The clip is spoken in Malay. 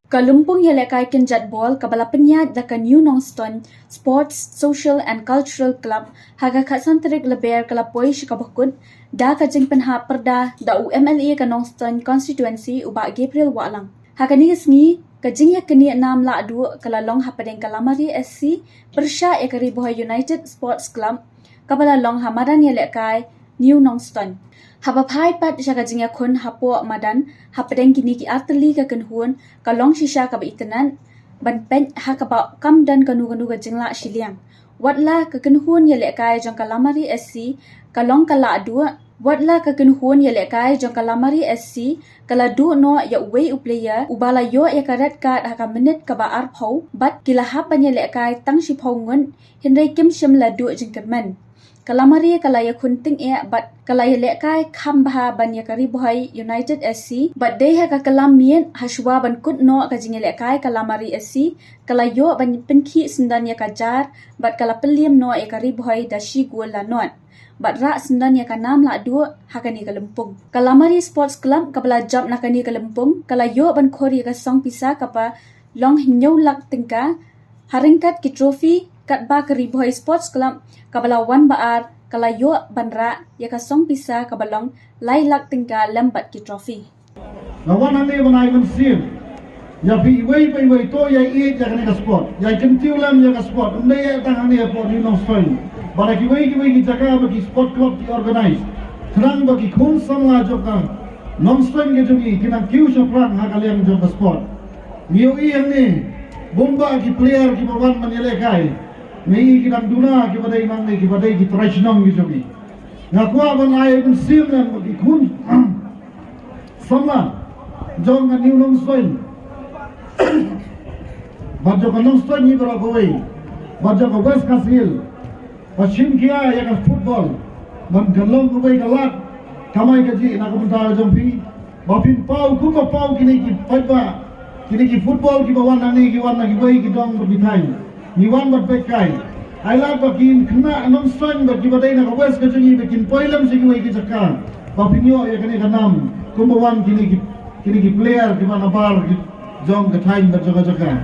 Kalumpong yalekai Kynjatbol kabala penyat daka New Nongston Sports, Social and Cultural Club haga katsanterik leber kalapoi shikabakut da kajing penha perda da UMLA ka Nongston constituency uba Gabriel Walang. Haga ni ngi kajing ya keni nam Lahduh kalalong hapadeng ka Lamare SC persya ekari boha United Sports Club kabala long hamadan yalekai New Nongston. Habapai pat sya kajing ya kun hapo madan hapadeng kini ki ateli ka kenhuan kalong shisha ka baitanan ban pen hakaba kam dan kanu ka jingla shiliang watla ka kenhuan ya lekai jong ka Lamare SC kalong ka Lahduh watla ka kenhuan ya lekai jong ka Lamare SC kala du no ya way u player ubala yo ya karat ka haka minute ka ba ar phau bat kila hapan ya lekai tang shi phau ngun hinrai kim shim Lahduh jing kemen Kalamari kalaya kunting but kalaya lekai khambaha ban yakari bohai United SC but they ha kalam mien hashwa ban kut no kajing lekai Kalamari SC kalayo ban penki sendan yakajar but kala pelim no yakari bohai dashi gol lanot but ra sendan yakanam Lahduh hakani kalempung Kalamari Sports Club kabala job nakani kalempung kalayo ban khori ka song Pisa kapa long hinyau lak tingka haringkat ki trophy kat ba kari bohai Sports Club kabala wan baar kalayo banra ya ka song Pisa kabalong lailak tingka lambat ki trophy. Lawan ane ban Ivan Sim. Ya pi wei to ya e ya ka sport. Ya kentiu lam ya ka sport. Unde ya tang ane po ni no story. Bara ki wei ki jaga ba ki sport club ki organize. Thrang ba ki khun samla jo ka non story ke jogi kinang kiu shopran ha kalem jo ka sport. Miu i ane bomba ki player ki bawan manele kai. Nei ki dang duna ki badai nang nei ki badai ki trashnong ki jogi ngakwa ban ai kun sim nan ki kun samla jong ka New Nongston bajo ka Nongston ni bro koi bajo ka West Kasil pashim kia ya ka football ban galong ko bai galat kamai ka ji na ko ta jong pi bapin pau ku ko pau kini ki paiba kini ki football ki bawan nang nei ki wan na ki bai ki dong bi thai Niwan berpekai. Ailah bakin kena Nongston bagi badai nak West kecungi bakin poilam segi wai kijakan. Bapinyo ya kini kanam. Kumbawan kini ki player di mana bar jong ke time berjaga-jaga.